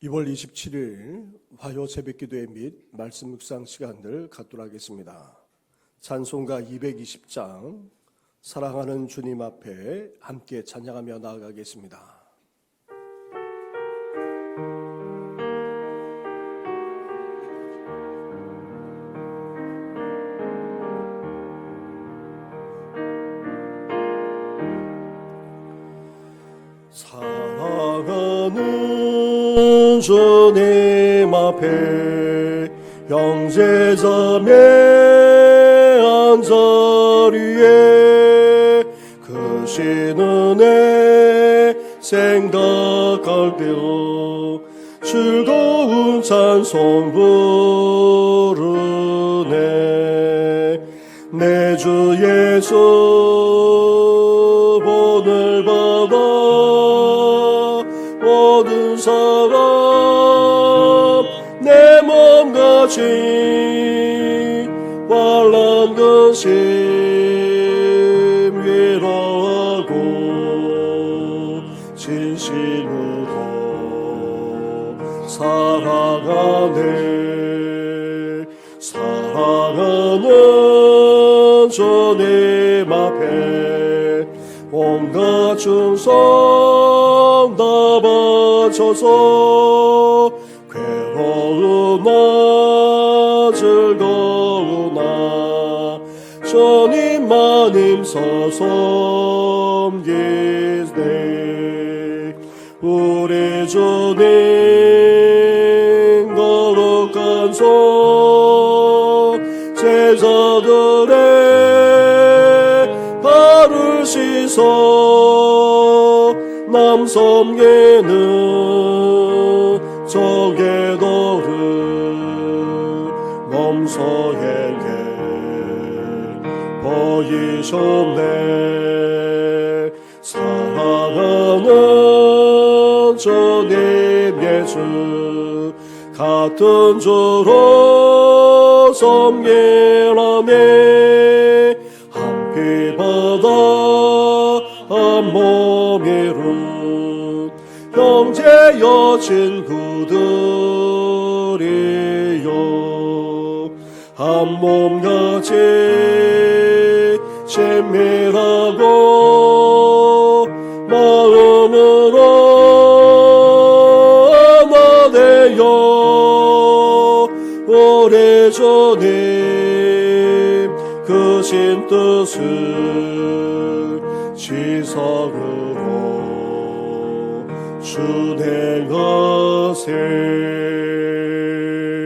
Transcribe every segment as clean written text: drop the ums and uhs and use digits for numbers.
2월 27일 화요 새벽기도회 및 말씀 묵상 시간을 갖도록 하겠습니다. 찬송가 220장 사랑하는 주님 앞에 함께 찬양하며 나아가겠습니다. 사랑하는 주님 앞에 형제자매 한자리에 그 신은혜 생각할 때요 즐거운 찬송 부르네. 내 주 예수 본을 받아 모든 사람 내 몸같이 환난 근심 위로하고 진심으로 사랑하네. 사랑하는 주님 앞에 온갖 충성 다 바쳐서 괴로우나 즐거우나 주님만 힘써 섬기네. 우리 주님 거룩한 손 제자들의 발을 씻어 남 섬기는 저궤도를 몸소에게 보이셨네. 사랑하는 주님 예수 같은 주로 섬기라네. 한 피 받아 한 몸이룬 형제여 친구들이요 한 몸같이 친밀하고 마음으로 하나 되어 우리 주님 그 신 뜻을 지성으로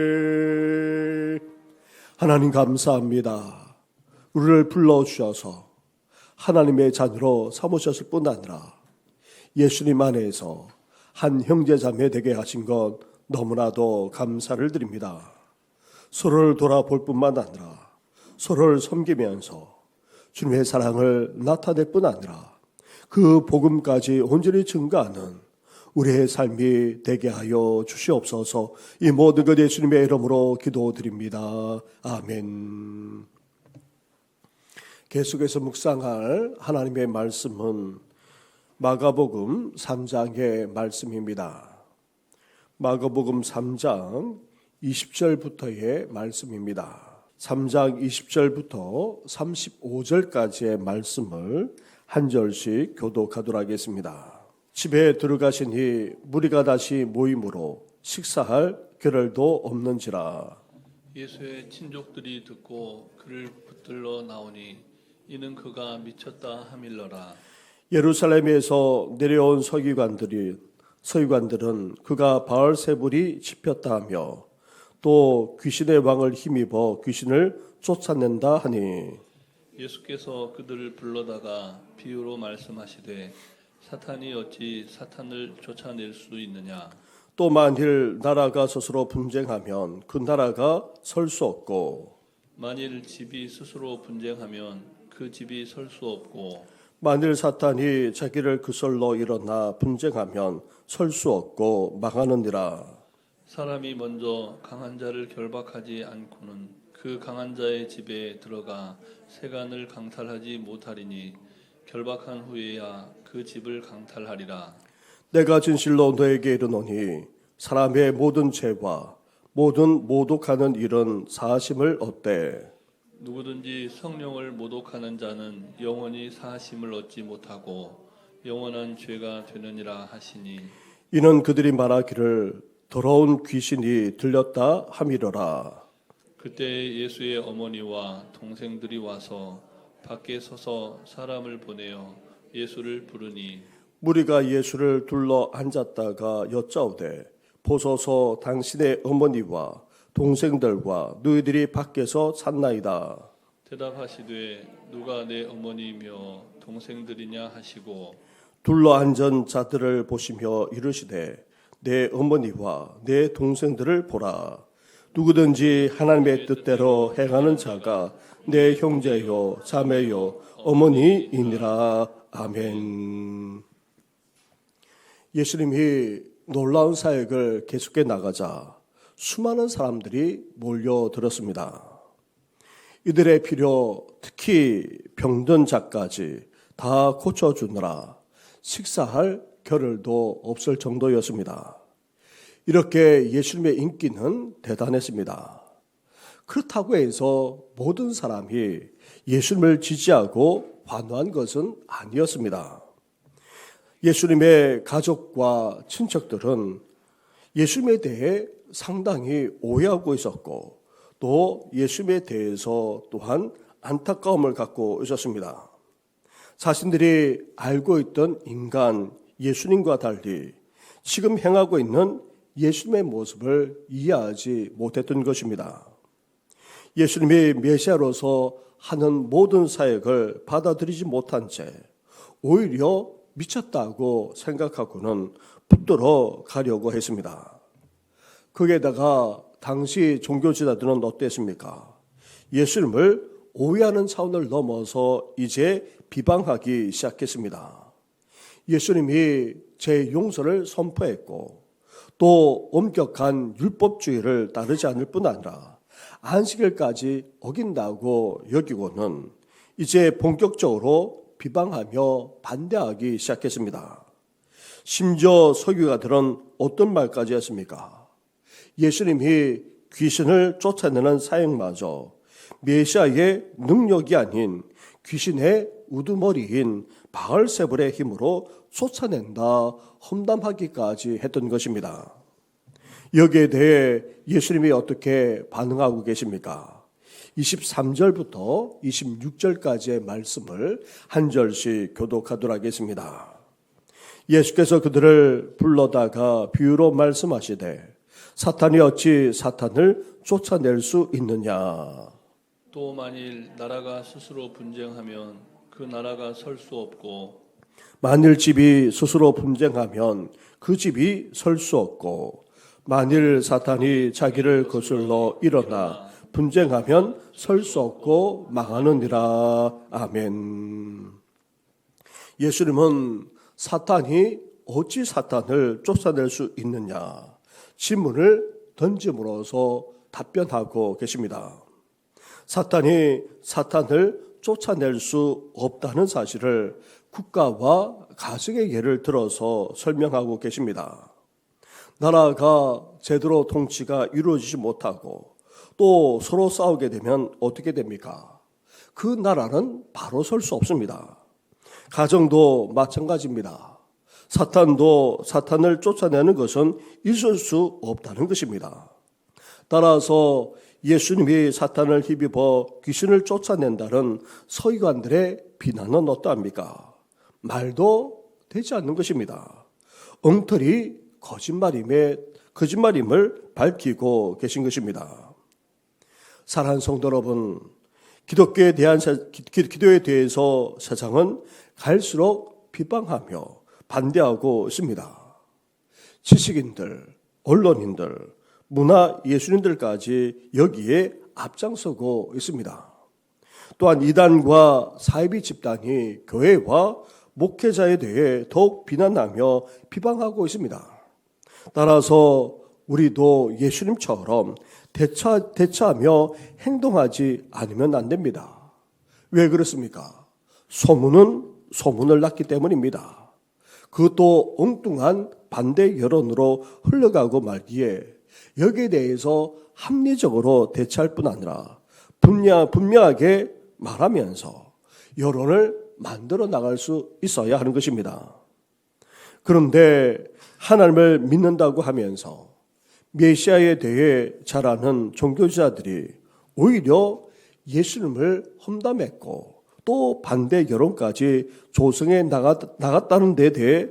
준행하세. 하나님 감사합니다. 우리를 불러주셔서 하나님의 자녀로 삼으셨을 뿐 아니라 예수님 안에서 한 형제자매 되게 하신 것 너무나도 감사를 드립니다. 서로를 돌아볼 뿐만 아니라 서로를 섬기면서 주님의 사랑을 나타낼 뿐 아니라 그 복음까지 온전히 증거하는 우리의 삶이 되게 하여 주시옵소서. 이 모든 것 예수님의 이름으로 기도드립니다. 아멘. 계속해서 묵상할 하나님의 말씀은 마가복음 3장의 말씀입니다. 마가복음 3장 20절부터의 말씀입니다. 3장 20절부터 35절까지의 말씀을 한 절씩 교독하도록 하겠습니다. 집에 들어가시니 무리가 다시 모임으로 식사할 겨를도 없는지라. 예수의 친족들이 듣고 그를 붙들러 나오니 이는 그가 미쳤다 함일러라. 예루살렘에서 내려온 서기관들은 그가 바알세불이 집혔다 하며 또 귀신의 왕을 힘입어 귀신을 쫓아낸다 하니 예수께서 그들을 불러다가 비유로 말씀하시되 사탄이 어찌 사탄을 쫓아낼 수 있느냐. 또 만일 나라가 스스로 분쟁하면 그 나라가 설 수 없고 만일 집이 스스로 분쟁하면 그 집이 설 수 없고 만일 사탄이 자기를 그설로 일어나 분쟁하면 설 수 없고 망하느니라. 사람이 먼저 강한 자를 결박하지 않고는 그 강한 자의 집에 들어가 세간을 강탈하지 못하리니 결박한 후에야 그 집을 강탈하리라. 내가 진실로 너에게 이르노니 사람의 모든 죄와 모든 모독하는 일은 사하심을 얻되 누구든지 성령을 모독하는 자는 영원히 사하심을 얻지 못하고 영원한 죄가 되느니라 하시니 이는 그들이 말하기를 더러운 귀신이 들렸다 함이러라. 그때 예수의 어머니와 동생들이 와서 밖에 서서 사람을 보내어 예수를 부르니 무리가 예수를 둘러 앉았다가 여짜오되 보소서 당신의 어머니와 동생들과 너희들이 밖에서 샀나이다. 대답하시되 누가 내 어머니며 동생들이냐 하시고 둘러 앉은 자들을 보시며 이르시되 내 어머니와 내 동생들을 보라. 누구든지 하나님의 뜻대로 행하는 자가 내 형제요 자매요 어머니이니라. 아멘. 예수님이 놀라운 사역을 계속해 나가자 수많은 사람들이 몰려들었습니다. 이들의 필요, 특히 병든 자까지 다 고쳐주느라 식사할 겨를도 없을 정도였습니다. 이렇게 예수님의 인기는 대단했습니다. 그렇다고 해서 모든 사람이 예수님을 지지하고 환호한 것은 아니었습니다. 예수님의 가족과 친척들은 예수님에 대해 상당히 오해하고 있었고 또 예수님에 대해서 또한 안타까움을 갖고 있었습니다. 자신들이 알고 있던 인간 예수님과 달리 지금 행하고 있는 예수님의 모습을 이해하지 못했던 것입니다. 예수님이 메시아로서 하는 모든 사역을 받아들이지 못한 채 오히려 미쳤다고 생각하고는 붙들어 가려고 했습니다. 거기에다가 당시 종교지도자들은 어땠습니까? 예수님을 오해하는 차원을 넘어서 이제 비방하기 시작했습니다. 예수님이 제 용서를 선포했고 또 엄격한 율법주의를 따르지 않을 뿐 아니라 안식일까지 어긴다고 여기고는 이제 본격적으로 비방하며 반대하기 시작했습니다. 심지어 서기관들은 어떤 말까지 했습니까? 예수님이 귀신을 쫓아내는 사역마저 메시아의 능력이 아닌 귀신의 우두머리인 바알세불의 힘으로 쫓아낸다 험담하기까지 했던 것입니다. 여기에 대해 예수님이 어떻게 반응하고 계십니까? 23절부터 26절까지의 말씀을 한 절씩 교독하도록 하겠습니다. 예수께서 그들을 불러다가 비유로 말씀하시되 사탄이 어찌 사탄을 쫓아낼 수 있느냐. 또 만일 나라가 스스로 분쟁하면 그 나라가 설 수 없고 만일 집이 스스로 분쟁하면 그 집이 설 수 없고 만일 사탄이 자기를 거슬러 일어나 분쟁하면 설 수 없고 망하느니라. 아멘. 예수님은 사탄이 어찌 사탄을 쫓아낼 수 있느냐 질문을 던짐으로써 답변하고 계십니다. 사탄이 사탄을 쫓아낼 수 없다는 사실을 국가와 가정의 예를 들어서 설명하고 계십니다. 나라가 제대로 통치가 이루어지지 못하고 또 서로 싸우게 되면 어떻게 됩니까? 그 나라는 바로 설 수 없습니다. 가정도 마찬가지입니다. 사탄도 사탄을 쫓아내는 것은 있을 수 없다는 것입니다. 따라서 예수님이 사탄을 힘입어 귀신을 쫓아낸다는 서기관들의 비난은 어떠합니까? 말도 되지 않는 것입니다. 엉터리 거짓말임을 밝히고 계신 것입니다. 사랑하는 성도 여러분, 기도에 대해서 세상은 갈수록 비방하며 반대하고 있습니다. 지식인들, 언론인들, 문화 예술인들까지 여기에 앞장서고 있습니다. 또한 이단과 사이비 집단이 교회와 목회자에 대해 더욱 비난하며 비방하고 있습니다. 따라서 우리도 예수님처럼 대처하며 행동하지 않으면 안 됩니다. 왜 그렇습니까? 소문은 소문을 낳기 때문입니다. 그것도 엉뚱한 반대 여론으로 흘러가고 말기에 여기에 대해서 합리적으로 대처할 뿐 아니라 분명하게 말하면서 여론을 만들어 나갈 수 있어야 하는 것입니다. 그런데 하나님을 믿는다고 하면서 메시아에 대해 잘 아는 종교자들이 오히려 예수님을 험담했고 또 반대 여론까지 조성해 나갔다는 데 대해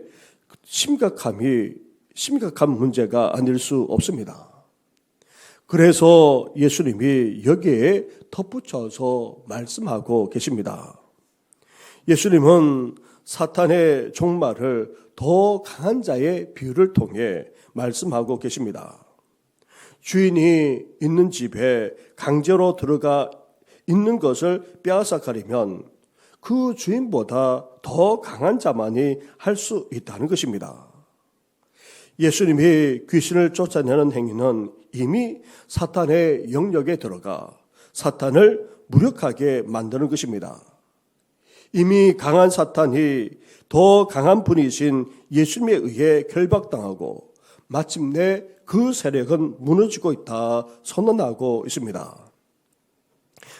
심각한 문제가 아닐 수 없습니다. 그래서 예수님이 여기에 덧붙여서 말씀하고 계십니다. 예수님은 사탄의 종말을 더 강한 자의 비유를 통해 말씀하고 계십니다. 주인이 있는 집에 강제로 들어가 있는 것을 빼앗아 가려면 그 주인보다 더 강한 자만이 할 수 있다는 것입니다. 예수님이 귀신을 쫓아내는 행위는 이미 사탄의 영역에 들어가 사탄을 무력하게 만드는 것입니다. 이미 강한 사탄이 더 강한 분이신 예수님에 의해 결박당하고 마침내 그 세력은 무너지고 있다 선언하고 있습니다.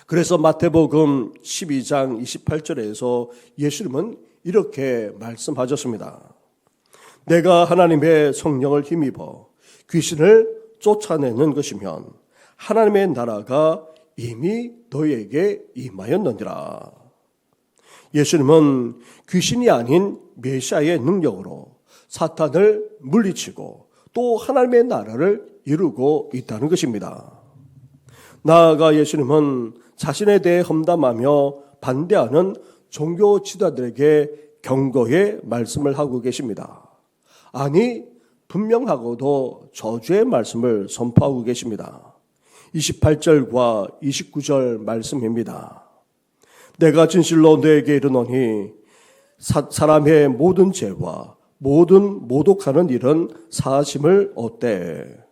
그래서 마태복음 12장 28절에서 예수님은 이렇게 말씀하셨습니다. 내가 하나님의 성령을 힘입어 귀신을 쫓아내는 것이면 하나님의 나라가 이미 너에게 임하였느니라. 예수님은 귀신이 아닌 메시아의 능력으로 사탄을 물리치고 또 하나님의 나라를 이루고 있다는 것입니다. 나아가 예수님은 자신에 대해 험담하며 반대하는 종교 지도자들에게 경고의 말씀을 하고 계십니다. 아니, 분명하고도 저주의 말씀을 선포하고 계십니다. 28절과 29절 말씀입니다. 내가 진실로 너에게 이르노니 사람의 모든 죄와 모든 모독하는 일은 사하심을 얻되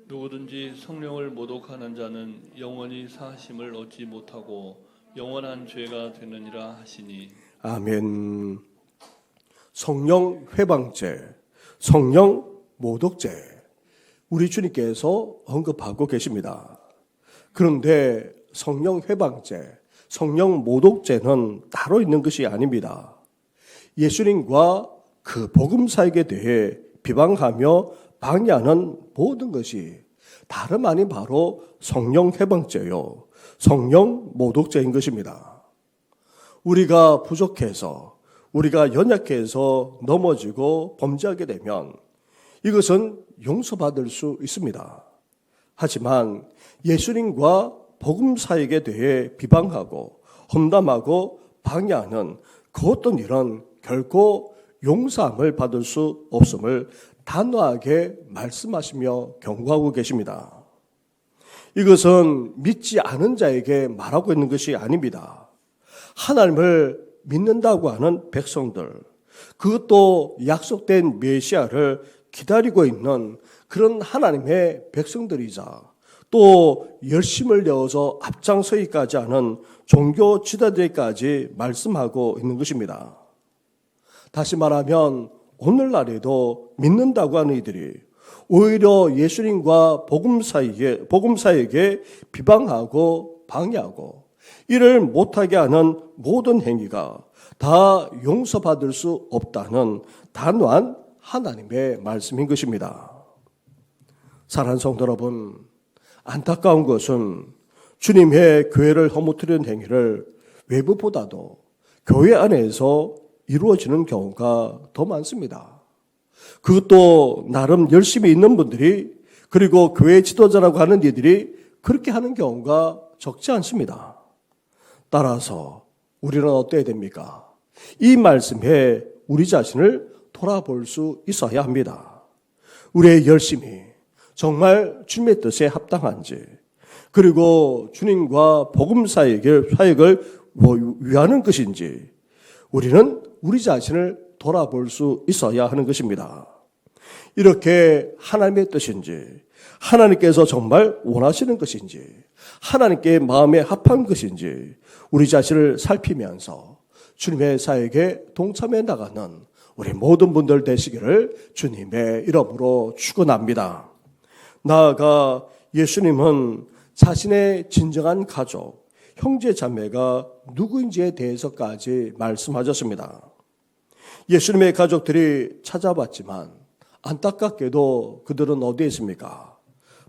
누구든지 성령을 모독하는 자는 영원히 사하심을 얻지 못하고 영원한 죄가 되느니라 하시니. 아멘. 성령 회방죄, 성령 모독죄, 우리 주님께서 언급하고 계십니다. 그런데 성령 회방죄, 성령 모독죄는 따로 있는 것이 아닙니다. 예수님과 그 복음사역에 대해 비방하며 방해하는 모든 것이 다름 아닌 바로 성령 회방죄요, 성령 모독죄인 것입니다. 우리가 부족해서, 우리가 연약해서 넘어지고 범죄하게 되면 이것은 용서받을 수 있습니다. 하지만 예수님과 복음사역에 대해 비방하고 험담하고 방해하는 그 어떤 일은 결코 용서함을 받을 수 없음을 단호하게 말씀하시며 경고하고 계십니다. 이것은 믿지 않은 자에게 말하고 있는 것이 아닙니다. 하나님을 믿는다고 하는 백성들, 그것도 약속된 메시아를 기다리고 있는 그런 하나님의 백성들이자 또 열심을 내어서 앞장서기까지 하는 종교 지도자들까지 말씀하고 있는 것입니다. 다시 말하면 오늘날에도 믿는다고 하는 이들이 오히려 예수님과 복음사에게 비방하고 방해하고 이를 못하게 하는 모든 행위가 다 용서받을 수 없다는 단호한 하나님의 말씀인 것입니다. 사랑하는 성도 여러분, 안타까운 것은 주님의 교회를 허무뜨리는 행위를 외부보다도 교회 안에서 이루어지는 경우가 더 많습니다. 그것도 나름 열심히 있는 분들이, 그리고 교회 지도자라고 하는 이들이 그렇게 하는 경우가 적지 않습니다. 따라서 우리는 어때야 됩니까? 이 말씀에 우리 자신을 돌아볼 수 있어야 합니다. 우리의 열심이 정말 주님의 뜻에 합당한지, 그리고 주님과 복음 사역을 위하는 것인지 우리는 우리 자신을 돌아볼 수 있어야 하는 것입니다. 이렇게 하나님의 뜻인지, 하나님께서 정말 원하시는 것인지, 하나님께 마음에 합한 것인지 우리 자신을 살피면서 주님의 사역에 동참해 나가는 우리 모든 분들 되시기를 주님의 이름으로 축원합니다. 나아가 예수님은 자신의 진정한 가족, 형제 자매가 누구인지에 대해서까지 말씀하셨습니다. 예수님의 가족들이 찾아봤지만 안타깝게도 그들은 어디에 있습니까?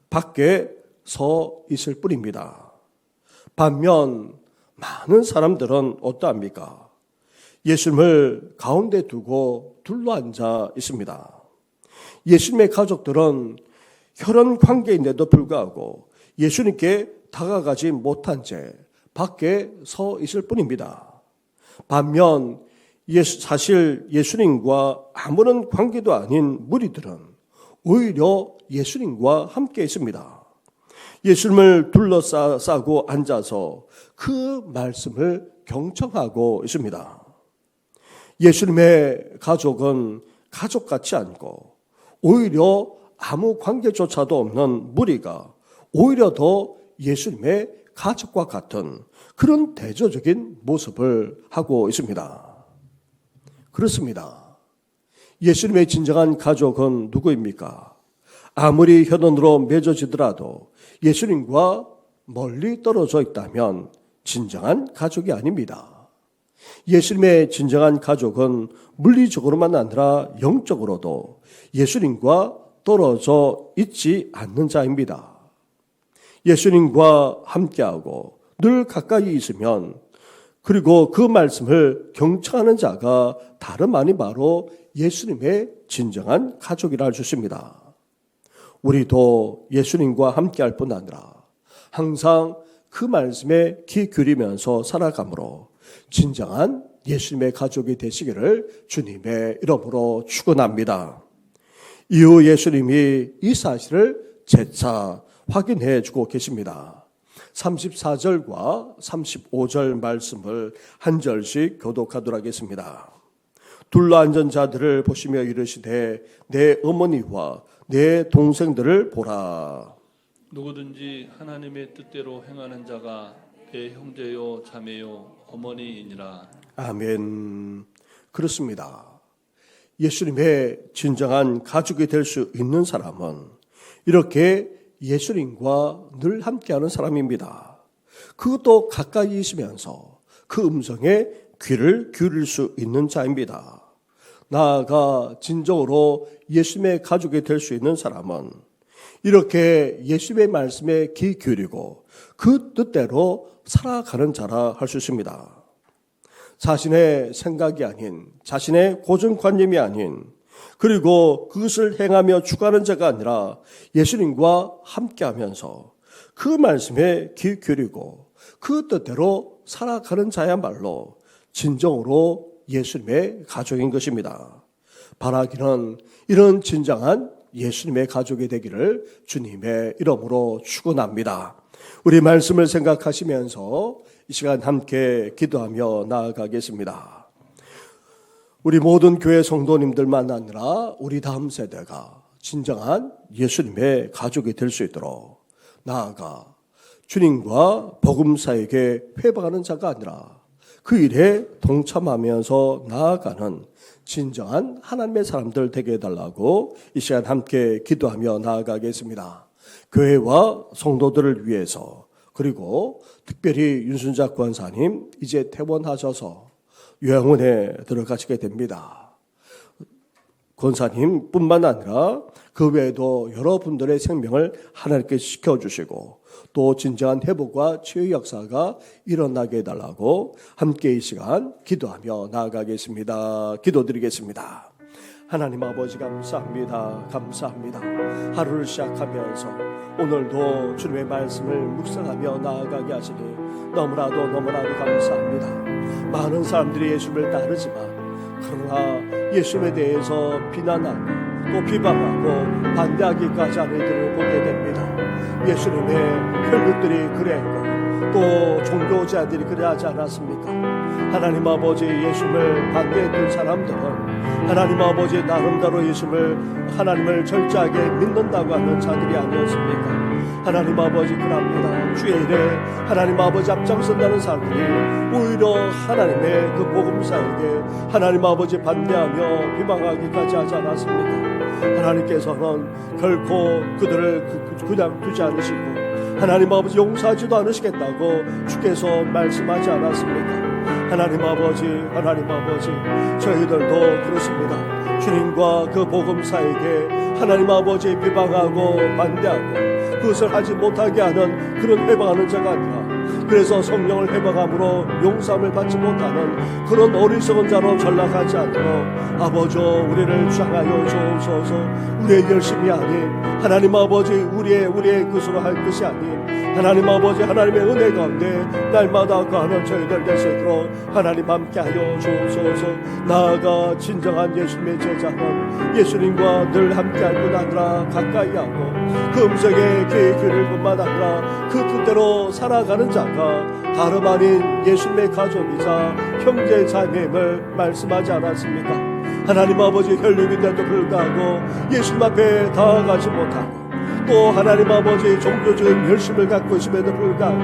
밖에 서 있을 뿐입니다. 반면 많은 사람들은 어떠합니까? 예수님을 가운데 두고 둘러앉아 있습니다. 예수님의 가족들은 혈연 관계인데도 불구하고 예수님께 다가가지 못한 채 밖에 서 있을 뿐입니다. 반면 사실 예수님과 아무런 관계도 아닌 무리들은 오히려 예수님과 함께 있습니다. 예수님을 둘러싸고 앉아서 그 말씀을 경청하고 있습니다. 예수님의 가족은 가족 같지 않고 오히려 아무 관계조차도 없는 무리가 오히려 더 예수님의 가족과 같은 그런 대조적인 모습을 하고 있습니다. 그렇습니다. 예수님의 진정한 가족은 누구입니까? 아무리 혈연으로 맺어지더라도 예수님과 멀리 떨어져 있다면 진정한 가족이 아닙니다. 예수님의 진정한 가족은 물리적으로만 아니라 영적으로도 예수님과 떨어져 있지 않는 자입니다. 예수님과 함께하고 늘 가까이 있으면 그리고 그 말씀을 경청하는 자가 다름 아닌 바로 예수님의 진정한 가족이라 할 수 있습니다. 우리도 예수님과 함께할 뿐 아니라 항상 그 말씀에 귀 기울이면서 살아감으로 진정한 예수님의 가족이 되시기를 주님의 이름으로 축원합니다. 이후 예수님이 이 사실을 재차 확인해 주고 계십니다. 34절과 35절 말씀을 한 절씩 교독하도록 하겠습니다. 둘러앉은 자들을 보시며 이르시되 내 어머니와 내 동생들을 보라. 누구든지 하나님의 뜻대로 행하는 자가 내 형제요 자매요 어머니이니라. 아멘. 그렇습니다. 예수님의 진정한 가족이 될 수 있는 사람은 이렇게 예수님과 늘 함께하는 사람입니다. 그것도 가까이 있으면서 그 음성에 귀를 기울일 수 있는 자입니다. 나아가 진정으로 예수님의 가족이 될 수 있는 사람은 이렇게 예수님의 말씀에 귀 기울이고 그 뜻대로 살아가는 자라 할 수 있습니다. 자신의 생각이 아닌, 자신의 고정관념이 아닌, 그리고 그것을 행하며 추구하는 자가 아니라 예수님과 함께하면서 그 말씀에 귀 기울이고 그 뜻대로 살아가는 자야말로 진정으로 예수님의 가족인 것입니다. 바라기는 이런 진정한 예수님의 가족이 되기를 주님의 이름으로 축원합니다. 우리 말씀을 생각하시면서 이 시간 함께 기도하며 나아가겠습니다. 우리 모든 교회 성도님들만 아니라 우리 다음 세대가 진정한 예수님의 가족이 될 수 있도록 나아가 주님과 복음사에게 회방하는 자가 아니라 그 일에 동참하면서 나아가는 진정한 하나님의 사람들 되게 해달라고 이 시간 함께 기도하며 나아가겠습니다. 교회와 성도들을 위해서 그리고 특별히 윤순작 권사님 이제 퇴원하셔서 요양원에 들어가시게 됩니다. 권사님 뿐만 아니라 그 외에도 여러분들의 생명을 하나님께 지켜주시고 또 진정한 회복과 치유 역사가 일어나게 해달라고 함께 이 시간 기도하며 나아가겠습니다. 기도드리겠습니다. 하나님 아버지 감사합니다. 감사합니다. 하루를 시작하면서 오늘도 주님의 말씀을 묵상하며 나아가게 하시니 너무나도 감사합니다. 많은 사람들이 예수를 따르지만 그러나 예수에 대해서 비난하고 또 비방하고 반대하기까지 하는 이들을 보게 됩니다. 예수님의 혈육들이 그랬고 또 종교자들이 그래하지 않았습니까? 하나님 아버지 예수를 반대했던 사람들은 하나님 아버지 나름대로 예수를 하나님을 철저하게 믿는다고 하는 자들이 아니었습니까? 하나님 아버지 그럽니다. 주의 일에 하나님 아버지 앞장선다는 사람들이 오히려 하나님의 그 복음사에게 하나님 아버지 반대하며 비방하기까지 하지 않았습니까? 하나님께서는 결코 그들을 그냥 두지 않으시고 하나님 아버지 용서하지도 않으시겠다고 주께서 말씀하지 않았습니까? 하나님 아버지 저희들도 그렇습니다. 주님과 그 복음사에게 하나님 아버지 비방하고 반대하고 그것을 하지 못하게 하는 그런 회방하는 자가 아니라 그래서 성령을 회방함으로 용서함을 받지 못하는 그런 어리석은 자로 전락하지 않도록 아버지 우리를 주장하여 주옵소서. 우리의 열심이 아닌 하나님 아버지 우리의 그수로 할 것이 아닌 하나님 아버지 하나님의 은혜 가운데 날마다 거하는 저희들 되시도록 하나님 함께하여 주옵소서. 나아가 진정한 예수님의 제자는 예수님과 늘 함께할 뿐 아니라 가까이 하고 그 음성에 귀 기울일 뿐만 아니라 그 뜻대로 살아가는 자가 다름 아닌 예수님의 가족이자 형제 자매임을 말씀하지 않았습니까? 하나님 아버지 혈육인데도 불구하고 예수님 앞에 다가가지 못하고 또 하나님 아버지 종교적인 열심을 갖고 있음에도 불구하고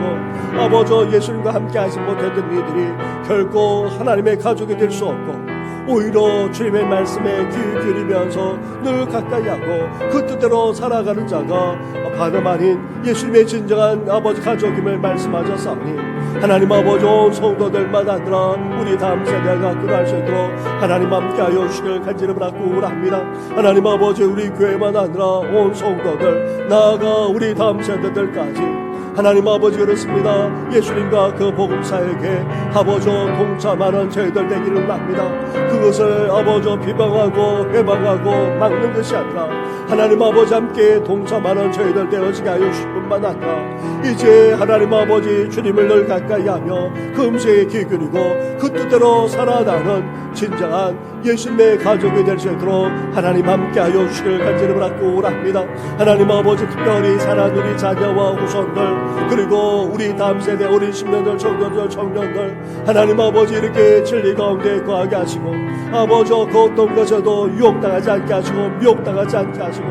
아버지 예수님과 함께 하지 못했던 이들이 결코 하나님의 가족이 될 수 없고 오히려 주님의 말씀에 귀 기울이면서 늘 가까이 하고 그 뜻대로 살아가는 자가 다름 아닌 예수님의 진정한 아버지 가족임을 말씀하셨사오니 하나님 아버지 온 성도들마다 아니라 우리 다음 세대가 그날 수 있도록 하나님 함께하여 주시길 간절히 바라고 합니다. 하나님 아버지 우리 교회만 아니라 온 성도들 나아가 우리 다음 세대들까지 하나님 아버지 그렇습니다. 예수님과 그 복음사에게 아버지 동참하는 저희들 되기를 합니다. 그것을 아버지 비방하고 회방하고 막는 것이 아니라 하나님 아버지 함께 동참하는 저희들 되어지게 하여 주실 뿐만 아니라 이제 하나님 아버지 주님을 늘 가까이 하며 그 음성에 귀 기울이고 그 뜻대로 살아나는 진정한 예수님의 가족이 될 수 있도록 하나님 함께 하여 주시길 간절히 바라고 합니다. 하나님 아버지 특별히 사랑하는 우리 자녀와 후손들 그리고 우리 다음 세대 어린 신명들 청년들 하나님 아버지 이렇게 진리 가운데 거하게 하시고 아버지 그 어떤 것에도 유혹당하지 않게 하시고 미혹당하지 않게 하시고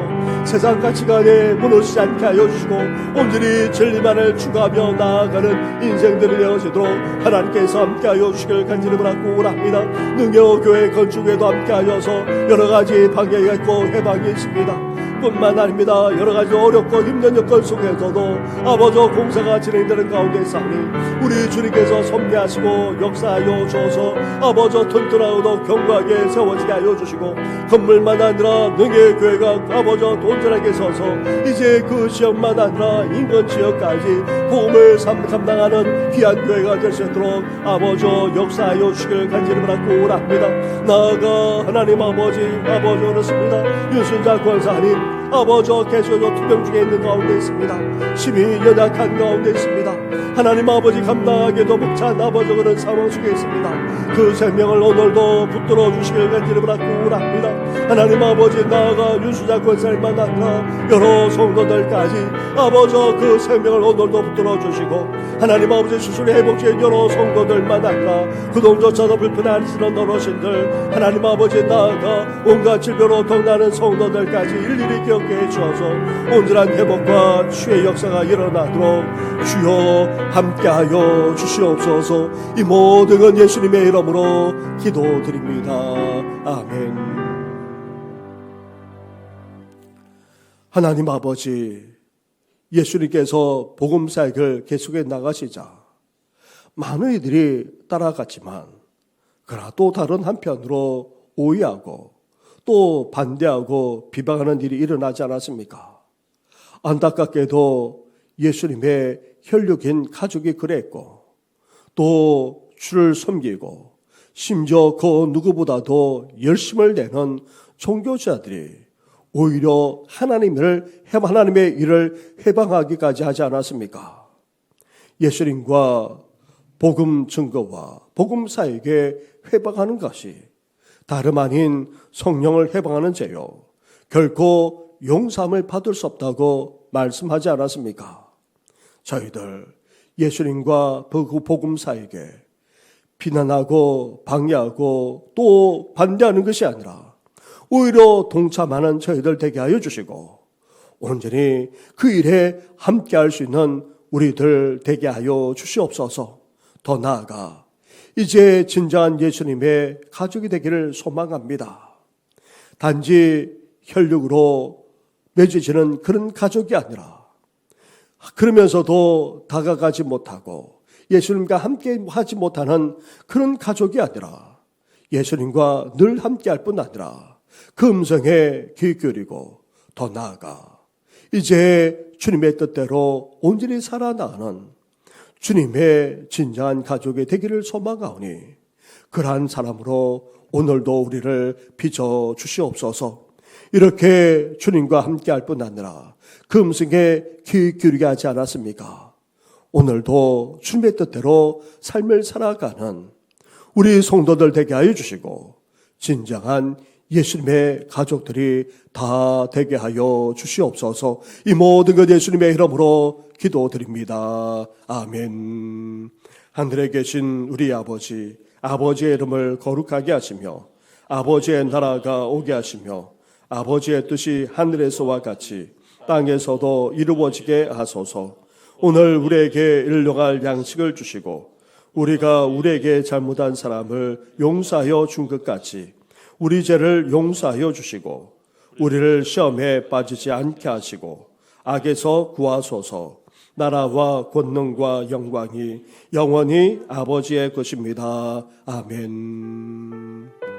세상 가치관에 무너지지 않게 하여 주시고 온전히 진리만을 추구하며 나아가는 인생들이 되어지도록 하나님께서 함께하여 주시길 간절히 바라고 합니다. 능여교회 건축에도 함께하여서 여러가지 방향이 있고 해방이 있습니다. 뿐만 아닙니다. 여러가지 어렵고 힘든 여건 속에서도 아버지 공사가 진행되는 가운데 사니 우리 주님께서 섭리하시고 역사하여 주어서 아버지 튼튼하고도 견고하게 세워지게 하여 주시고 건물만 아니라 능의 교회가 아버지 돈전하게 서서 이제 그 지역만 아니라 인근 지역까지 복음을 감당하는 귀한 교회가 될 수 있도록 아버지 역사하여 주시길 간절히 바라고 합니다. 나아가 하나님 아버지 그렇습니다. 윤순자 권사님 아버지 계셔서 투병 중에 있는 가운데 있습니다. 심히 연약한 가운데 있습니다. 하나님 아버지 감당하기도 벅찬 아버지 그런 상황 속에 있습니다. 그 생명을 오늘도 붙들어 주시길 간절히 바라고 합니다. 하나님 아버지 나아가 윤수자 권사님만 아니라 여러 성도들까지 아버지 그 생명을 오늘도 붙들어 주시고 하나님 아버지 수술이 회복된 여러 성도들만 아니라 그동조차도 불편하시는 어르신들 하나님 아버지 나아가 온갖 질병으로 동나는 성도들까지 일일이 기억해 주셔서 온전한 회복과 치유의 역사가 일어나도록 주여 함께하여 주시옵소서. 이 모든 건 예수님의 이름으로 기도드립니다. 아멘. 하나님 아버지 예수님께서 복음사역을 계속해 나가시자 많은 이들이 따라갔지만 그러나 또 다른 한편으로 오해하고 또 반대하고 비방하는 일이 일어나지 않았습니까? 안타깝게도 예수님의 혈육인 가족이 그랬고 또 주를 섬기고 심지어 그 누구보다도 열심을 내는 종교자들이 오히려 하나님의 일을 회방하기까지 하지 않았습니까? 예수님과 복음 증거와 복음 사역에 회방하는 것이 다름 아닌 성령을 회방하는 죄요. 결코 용서함을 받을 수 없다고 말씀하지 않았습니까? 저희들 예수님과 복음 사역에 비난하고 방해하고 또 반대하는 것이 아니라 오히려 동참하는 저희들 되게 하여 주시고 온전히 그 일에 함께할 수 있는 우리들 되게 하여 주시옵소서. 더 나아가 이제 진정한 예수님의 가족이 되기를 소망합니다. 단지 혈육으로 맺어지는 그런 가족이 아니라 그러면서도 다가가지 못하고 예수님과 함께 하지 못하는 그런 가족이 아니라 예수님과 늘 함께할 뿐 아니라 그 음성에 귀 기울이고 더 나아가 이제 주님의 뜻대로 온전히 살아나가는 주님의 진정한 가족이 되기를 소망하오니 그러한 사람으로 오늘도 우리를 빚어 주시옵소서. 이렇게 주님과 함께할 뿐 아니라 그 음성에 귀 기울이게 하지 않았습니까? 오늘도 주님의 뜻대로 삶을 살아가는 우리 성도들 되게 하여 주시고 진정한 예수님의 가족들이 다 되게 하여 주시옵소서. 이 모든 것 예수님의 이름으로 기도드립니다. 아멘. 하늘에 계신 우리 아버지, 아버지의 이름을 거룩하게 하시며 아버지의 나라가 오게 하시며 아버지의 뜻이 하늘에서와 같이 땅에서도 이루어지게 하소서. 오늘 우리에게 일용할 양식을 주시고 우리가 우리에게 잘못한 사람을 용서하여 준 것 같이 우리 죄를 용서하여 주시고 우리를 시험에 빠지지 않게 하시고 악에서 구하소서. 나라와 권능과 영광이 영원히 아버지의 것입니다. 아멘.